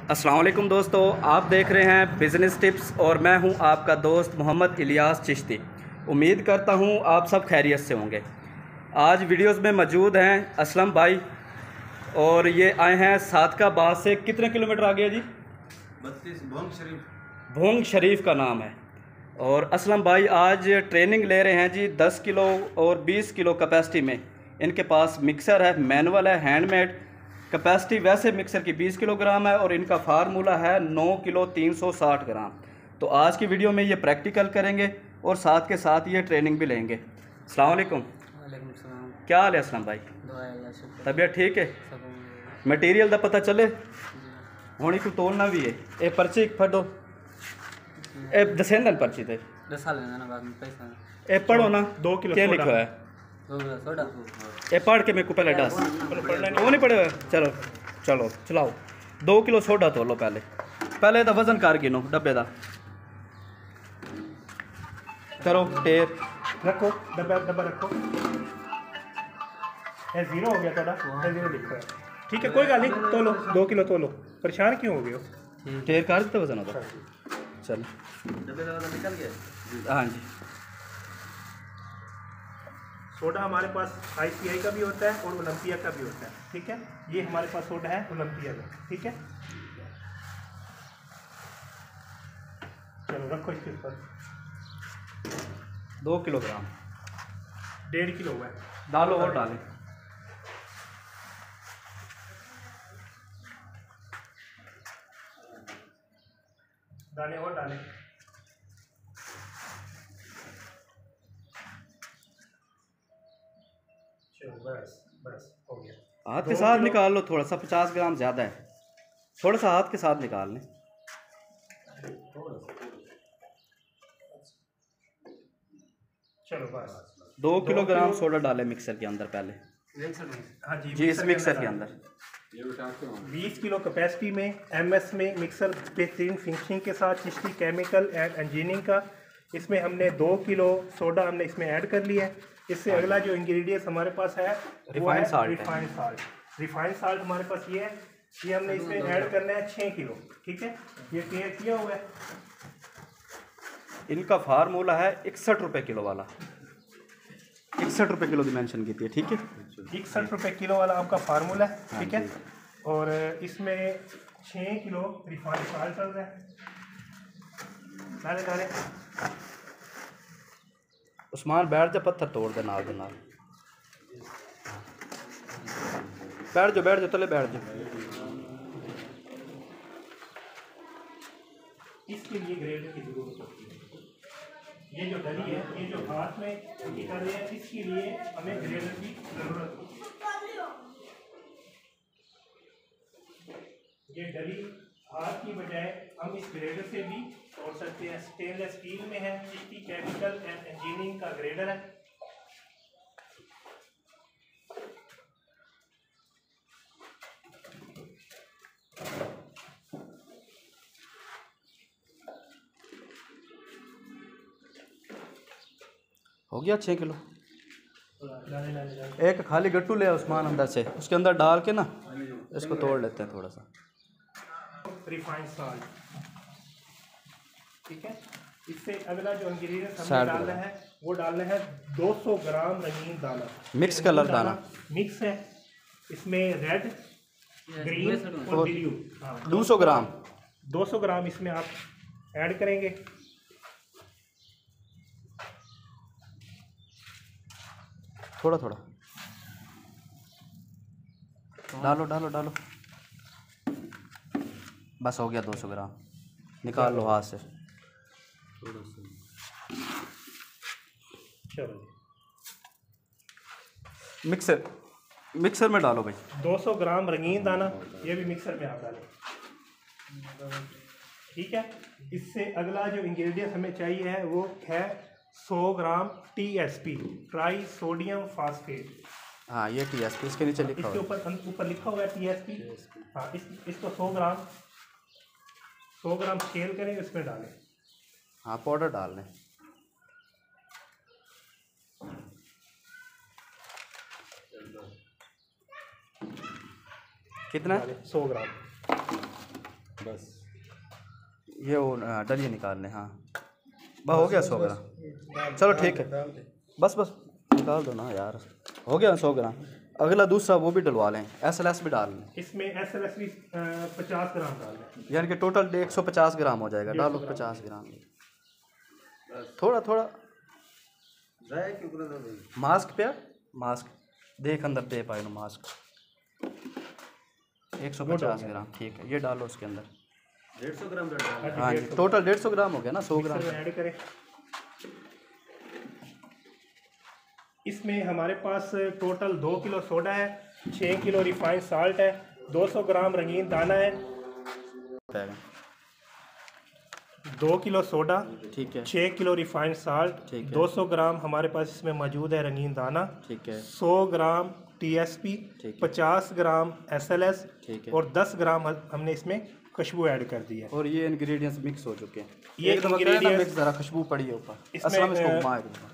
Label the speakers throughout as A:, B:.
A: अस्सलाम वालेकुम दोस्तों, आप देख रहे हैं बिज़नेस टिप्स और मैं हूं आपका दोस्त मोहम्मद इलियास चिश्ती। उम्मीद करता हूं आप सब खैरियत से होंगे। आज वीडियोस में मौजूद हैं असलम भाई और ये आए हैं सादकाबाद से। कितने किलोमीटर आ गया जी?
B: 32।
A: भोंग शरीफ का नाम है। और असलम भाई आज ट्रेनिंग ले रहे हैं जी 10 किलो और 20 किलो कैपेसिटी में। इनके पास मिक्सर है, मैनुअल है, हैंडमेड। कैपेसिटी वैसे मिक्सर की 20 किलोग्राम है और इनका फार्मूला है 9 किलो 360 ग्राम। तो आज की वीडियो में ये प्रैक्टिकल करेंगे और साथ के साथ ये ट्रेनिंग भी लेंगे। अस्सलाम वालेकुम।
C: वालेकुम सलाम।
A: क्या हाल है असलम भाई? तबीयत ठीक है? मटीरियल का पता चले होनी को तोलना भी है। ये पर्ची फटो, ए दसेंदन पर्ची थे
C: दसा लेना ना बाद में पैसा।
A: ए पढ़ो ना,
D: 2 किलो
A: क्या
D: सोडा।
A: लिखा है?
C: 2 किलो सोडा।
A: ये पढ़ के मेरे को पहले दस। वो नहीं पढ़े हुए? चलो चलो चलाओ। 2 किलो सोडा तोलो। पहले तो वजन कर गिनो डब्बे का। करो टेप
D: रखो, डब्बा रखो। ये 0 हो गया थोड़ा, ये 0 लिखा है। ठीक है, कोई गल नहीं, तोलो 2 किलो तोलो। परेशान क्यों हो गए हो?
A: टेर कर देते वजन होता। चल
B: डब्बे का वजन निकल गया।
A: हाँ जी।
D: सोडा हमारे पास ICI का भी होता है और ओलंपिया का भी होता है। ठीक है, ये हमारे पास सोडा है ओलंपिया का। ठीक है, चलो रखो इसके ऊपर।
A: 2 किलोग्राम
D: 1.5 किलो हुआ है।
A: डालो और डालें।
D: डालें और डालें। चलो बस बस हो गया।
A: हाथ के
D: 2
A: साथ
D: किलो।
A: निकाल लो थोड़ा सा, 50 ग्राम ज़्यादा है। थोड़ा सा हाथ के साथ निकाल लें।
D: चलो बस
A: 2
D: 2
A: किलोग्राम
D: किलो।
A: सोडा डालें मिक्सर के अंदर पहले।
D: हाँ जी,
A: जी, इस मिक्सर के
D: डालें।
A: अंदर
D: 20 किलो कैपेसिटी में MS में मिक्सर बेहतरीन फिनिशिंग के साथ चिश्ती केमिकल एंड इंजीनियरिंग का। इसमें हमने 2 किलो सोडा हमने इसमें ऐड कर लिया है। इससे अगला जो इंग्रेडिएंट्स हमारे पास है वो
A: रिफाइंड
D: है
A: साल्ट है।
D: Refined salt. रिफाइंड साल्ट हमारे पास ये है। ये हमने इसमें ऐड करना है 6 किलो। ठीक है, ये क्लियर किया हुआ है।
A: इनका फार्मूला है 61 रुपये किलो वाला। 61 रुपये किलो की मेंशन की थी। ठीक है,
D: 61 रुपये किलो वाला आपका फार्मूला है।
A: हाँ
D: ठीक है,
A: जी।
D: और इसमें 6 किलो रिफाइंड साल्ट चल रहा है। डाले
A: उस्मान बैठ जा, पत्थर तोड़ दे नाल दे नाल। बैठ जाओ तले बैठ जाओ।
D: इसके लिए ग्रेडर की जरूरत होती है। ये जो डली है, ये जो हाथ में ये कर रहे हैं, इसके लिए हमें ग्रेडर की जरूरत होती है। ये डली हाथ की बजाय हम इस ग्रेडर से भी तोड़ सकते हैं। स्टेनलेस स्टील में है, चिश्ती केमिकल एंड इंजीनियरिंग का ग्रेडर है।
A: हो गया 6 किलो।
D: डाले
A: एक खाली गट्टू ले उस्मान अंदर से, उसके अंदर डाल के ना इसको तोड़ लेते हैं थोड़ा सा।
D: Refined salt. ठीक है, इससे अगला जो इंग्रेडिएंट हमने
A: साल्ट
D: डालना है वो डालना है 200 ग्राम रंगीन दाना।
A: मिक्स कलर दाना।
D: मिक्स है, इसमें रेड, ग्रीन और ब्लू। हाँ,
A: 200 ग्राम
D: 200 ग्राम इसमें आप ऐड करेंगे।
A: थोड़ा थोड़ा डालो। बस हो गया 200 ग्राम। निकाल लो हाथ से।
D: चलो
A: मिक्सर में डालो भाई।
D: 200 ग्राम रंगीन दाना ये भी मिक्सर में आप डालें। ठीक है, इससे अगला जो इंग्रेडिएंट हमें चाहिए है वो है 100 ग्राम TSP, ट्राई सोडियम फास्फेट।
A: हाँ, ये TSP इसके नीचे लिखा
D: इसके
A: हुआ है।
D: ऊपर लिखा हुआ है TSP। हाँ, इसको 100 ग्राम छेल करें, इसमें डालें।
A: हाँ, पाउडर डाल लें। कितना?
D: 100 ग्राम
B: बस
A: ये वो डलिए निकाल लें। हाँ बस हो गया 100 ग्राम। चलो ठीक है, बस बस निकाल दो ना यार, हो गया 100 ग्राम। अगला दूसरा वो भी डलवा लें, SLS भी डाल लें।
D: इसमें SLS भी 50 ग्राम डाल दें,
A: यानी कि टोटल 150 ग्राम हो जाएगा। डालो 50 ग्राम, थोड़ा थोड़ा
B: जाए क्यों कर दो भाई।
A: मास्क पे, मास्क देख अंदर दे पाए ना मास्क। 150 ग्राम ठीक है, ये डालो उसके अंदर।
B: 150 ग्राम डाल।
A: हाँ जी, टोटल 150 ग्राम हो गया ना, 100 ग्राम।
D: ऐड करें। इसमें हमारे पास टोटल 2 किलो सोडा है, 6 किलो रिफाइंड साल्ट है, 200 ग्राम रंगीन दाना है, 2 किलो सोडा,
A: ठीक है
D: 6 किलो रिफाइंड साल्ट,
A: ठीक है।
D: 200 ग्राम हमारे पास इसमें मौजूद है रंगीन दाना,
A: ठीक है
D: 100 ग्राम TSP,
A: ठीक है।
D: 50 ग्राम SLS
A: ठीक है।
D: और 10 ग्राम हमने इसमें खुशबू ऐड कर दी है।
A: और ये इंग्रेडिएंट्स मिक्स हो चुके हैं।
D: ये
A: एक दफा
D: ingredients-
A: मिक्स ज़रा खुशबू पड़ी है ऊपर,
D: इसमें,
A: असला में इसको घुमा दूँगा।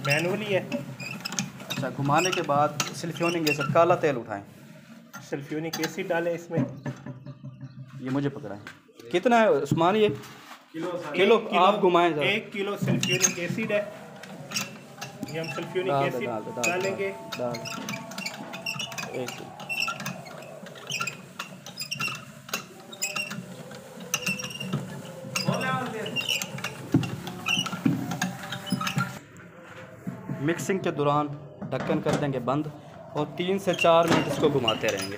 D: मैनुअली है।
A: अच्छा, घुमाने के बाद सल्फ्यूरिक एसिड, काला तेल उठाएं।
D: सल्फ्यूरिक एसिड डालें इसमें।
A: ये मुझे पकड़ा है, कितना है उस्मान? ये किलो आप घुमाएं जरा।
D: 1 किलो सल्फ्यूरिक एसिड है, ये हम सल्फ्यूरिक
A: डाल दो,
D: एसिड
A: डाल दो, डाल दो,
D: डालेंगे।
A: डाल 1 किलो। मिक्सिंग के दौरान ढक्कन कर देंगे बंद और 3 से 4 मिनट इसको घुमाते रहेंगे।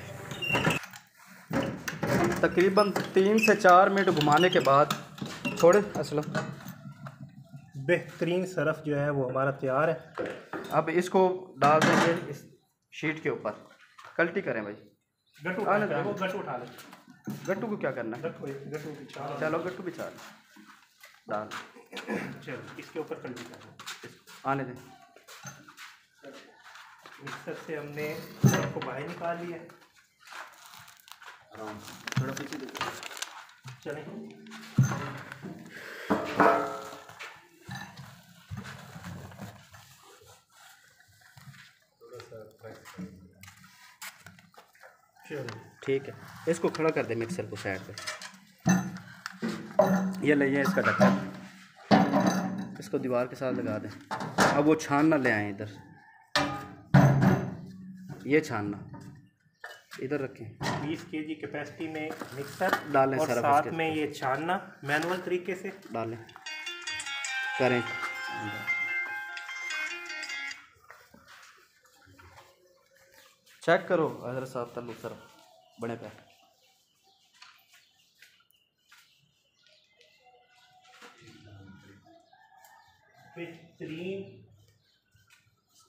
A: तकरीबन 3 से 4 मिनट घुमाने के बाद छोड़े असलम,
D: बेहतरीन सरफ जो है वो हमारा तैयार है।
A: अब इसको डाल देंगे इस शीट के ऊपर। कल्टी करें भाई।
D: गट्टू
A: आने
D: उठा ले,
A: दो।
D: वो गट्टू उठा ले।
A: गट्टू को क्या करना है?
D: गट्टू बिछा ले।
A: चलो गट्टू बिछा डाल,
D: चलो इसके ऊपर कल्टी कर दो।
A: आने दें।
D: मिक्सर से हमने सरफ को बाहर निकाल लिया।
B: आराम थोड़ा पीछे देखो।
D: चलें चलो
A: ठीक है, इसको खड़ा कर दे मिक्सर को साइड पे। ये ले इसका ढक्कन, इसको दीवार के साथ लगा दें। अब वो छानना ले आए इधर, ये छानना इधर रखें।
D: 20 kg कैपेसिटी में मिक्सर
A: डालें
D: और
A: सरफ
D: साथ
A: इसके
D: में ये छानना मैनुअल तरीके से
A: डालें, करें। चेक करो हज़रत साहब तल्लु सरफ बने पे।
D: बेहतरीन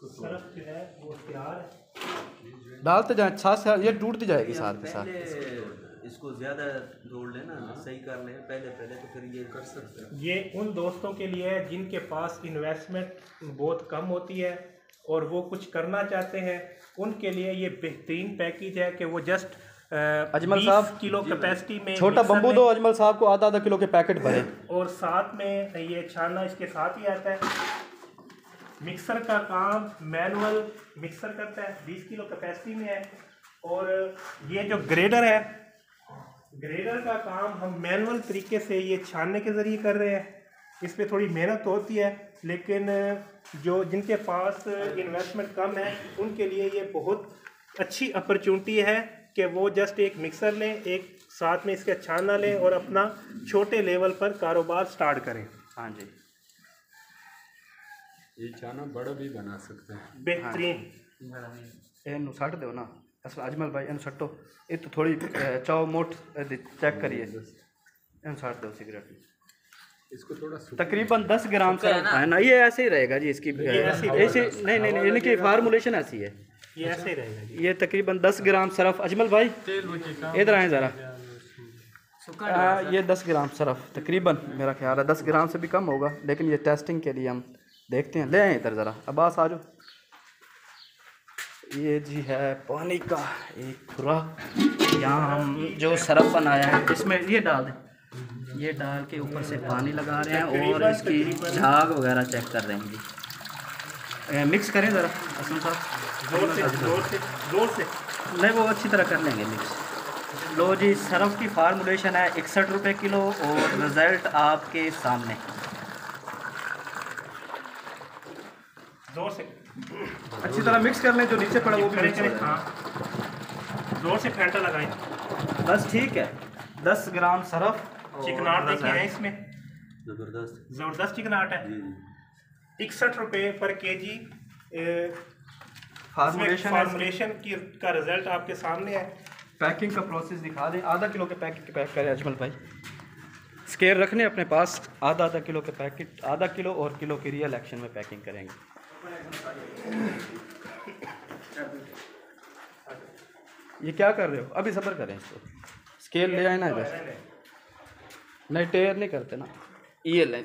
D: सरफ जो है वो तैयार है।
A: डालते जाएं साथ साथ, ये टूटती जाएगी साथ के साथ।
B: पहले इसको ज़्यादा जोड़ लेना, सही कर ले पहले तो फिर ये कर सकते हैं।
D: ये उन दोस्तों के लिए है जिनके पास इन्वेस्टमेंट बहुत कम होती है और वो कुछ करना चाहते हैं, उनके लिए ये बेहतरीन पैकेज है कि वो जस्ट
A: अजमल
D: 20
A: साहब,
D: किलो कैपेसिटी में
A: छोटा
D: मिक्सर
A: बम्बू
D: में-
A: दो अजमल साहब को, आधा किलो के पैकेट भरे।
D: और साथ में ये छानना इसके साथ ही आता है। मिक्सर का काम मैनुअल मिक्सर करता है, 20 किलो कैपेसिटी में है। और ये जो ग्रेडर है, ग्रेडर का काम हम मैनुअल तरीके से ये छानने के ज़रिए कर रहे हैं। इस पर थोड़ी मेहनत होती है, लेकिन जो जिनके पास इन्वेस्टमेंट कम है उनके लिए ये बहुत अच्छी अपॉर्चुनिटी है कि वो जस्ट एक मिक्सर लें, एक साथ में इसका छानना लें और अपना छोटे लेवल पर कारोबार स्टार्ट करें।
A: हाँ जी,
E: ये छाना बड़ा भी बना सकते हैं।
D: बेहतरीन।
A: इनू सट दो ना असल अजमल भाई, इनू सटो। ये तो थोड़ी चाओ मोट चेक करिए, इनू सट दो सिगरेट।
E: इसको थोड़ा
A: तकरीबन 10 ग्राम से है ना, ये ऐसे ही रहेगा जी। इसकी ऐसे नहीं, इनकी फार्मूलेशन ऐसी है,
D: ये ऐसे ही रहेगा जी।
A: ये तकरीबन 10 ग्राम सरफ। अजमल भाई इधर आए ज़रा। ये 10 ग्राम सरफ तकरीबन, मेरा ख्याल है 10 ग्राम से भी कम होगा, लेकिन ये टेस्टिंग के लिए हम देखते हैं। ले आए इधर ज़रा, अब्बास आ जाओ। ये जी है पानी का एक खुराक। यहाँ हम जो सरफ बनाया है इसमें ये डाल दें, ये डाल के ऊपर से पानी लगा रहे हैं और इसकी झाग वगैरह चेक कर रहे हैं जी। मिक्स करें ज़रा असलम साहब।
D: जोर से
A: नहीं, वो अच्छी तरह कर लेंगे मिक्स। लो जी, सरफ की फार्मूलेशन है 61 रुपये किलो और रिज़ल्ट आपके सामने।
D: जोर से
A: अच्छी तरह मिक्स कर लें, जो नीचे पड़ा वो भी
D: करें
A: मिक्स हो
D: करें।
A: जाए।
D: हाँ, जोर से फेंटा लगाएं।
A: बस ठीक है। 10 ग्राम सरफ और
D: चिकनाट देखिए है
A: रिज़ल्ट।
D: इसमें,
B: ज़बरदस्त।
D: ज़बरदस्त चिकनाट है।
B: जी जी।
D: 61 रुपये पर केजी।
A: फार्मूलेशन
D: फार्मूलेशन की का रिजल्ट आपके सामने है।
A: पैकिंग का प्रोसेस दिखा दें। आधा किलो के पैकेट के पैक करें अजमल भाई। स्केल रखने अपने पास, आधा किलो के पैकेट, आधा किलो और किलो की रियल एक्शन में पैकिंग करेंगे। ये क्या कर रहे हो? अभी सब्र करें इसको। स्केल ले आए ना इधर। नहीं, टेयर नहीं करते ना। ये ले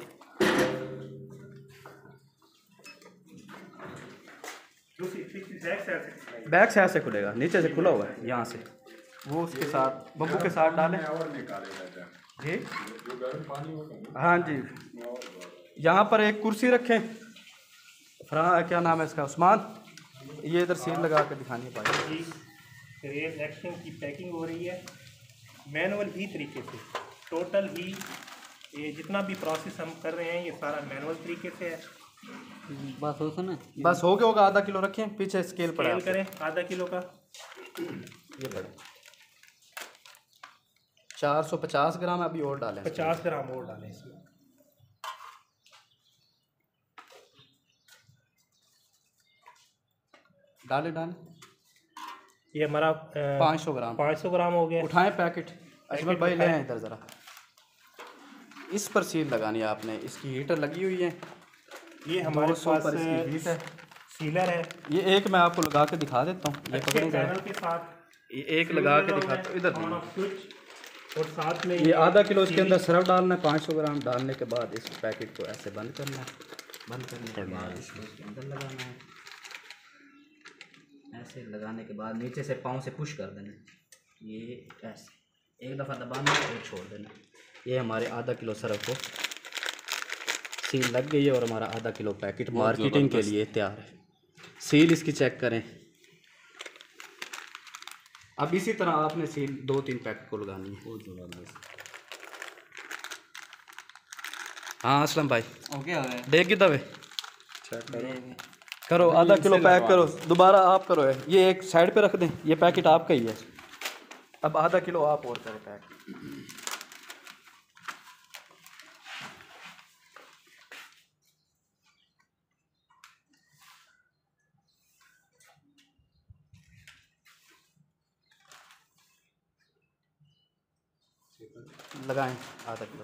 A: बैक से ऐसे खुलेगा, नीचे से खुला हुआ है यहाँ से। वो उसके साथ बब्बू के साथ डालें जी। हाँ जी, यहाँ पर एक कुर्सी रखें। क्या नाम है इसका, उस्मान। ये इधर सील लगा के दिखानी पाएगी।
D: रेल एक्शन की पैकिंग हो रही है मैनुअल ही तरीके से। टोटल ही ये जितना भी प्रोसेस हम कर रहे हैं ये सारा मैनुअल तरीके से है।
C: बस हो सुना।
A: बस हो गया होगा। आधा किलो रखें, पीछे स्केल पड़ा है।
D: स्केल करें आधा किलो का।
A: ये पड़े 450 ग्राम। अभी और डालें
D: 50 ग्राम और डालें इसमें।
A: डालें।
D: ये हमारा
A: 500 ग्राम
D: 500 ग्राम हो गया।
A: उठाएं पैकेट। अजमल भाई ले आए इधर ज़रा। इस पर सील लगानी है आपने। इसकी हीटर लगी हुई है।
D: ये हमारे
A: 200
D: पास
A: पर इसकी हीट है।
D: सीलर है
A: ये एक मैं आपको लगा के दिखा देता हूँ। ये
D: अच्छे
A: पकड़े
D: पैनल के साथ।
A: ये एक लगा के दिखाता हूँ। इधर
D: ऑन ऑफ स्विच और साथ में
A: ये आधा किलो इसके अंदर सरफ डालना है। 500 ग्राम डालने के बाद इस पैकेट को ऐसे बंद करना है। बंद करने के बाद इसको इसके अंदर लगाना है। ऐसे लगाने के बाद नीचे से पाँव से पुश कर देना है। ये ऐसे एक दफ़ा दबाना और छोड़ देना। ये हमारे आधा किलो सरफ को सील लग गई है और हमारा आधा किलो पैकेट मार्केटिंग के लिए तैयार है। सील इसकी चेक करें। अब इसी तरह आपने सील 2-3 पैकेट को लगानी है। हाँ असलम भाई,
C: ओके हो गए।
A: देख की दबे करो। आधा किलो पैक करो। दोबारा आप करो। ये एक साइड पे रख दें। ये पैकेट आपका ही है। अब आधा किलो आप और करें पैक। लगाएं आधा किलो।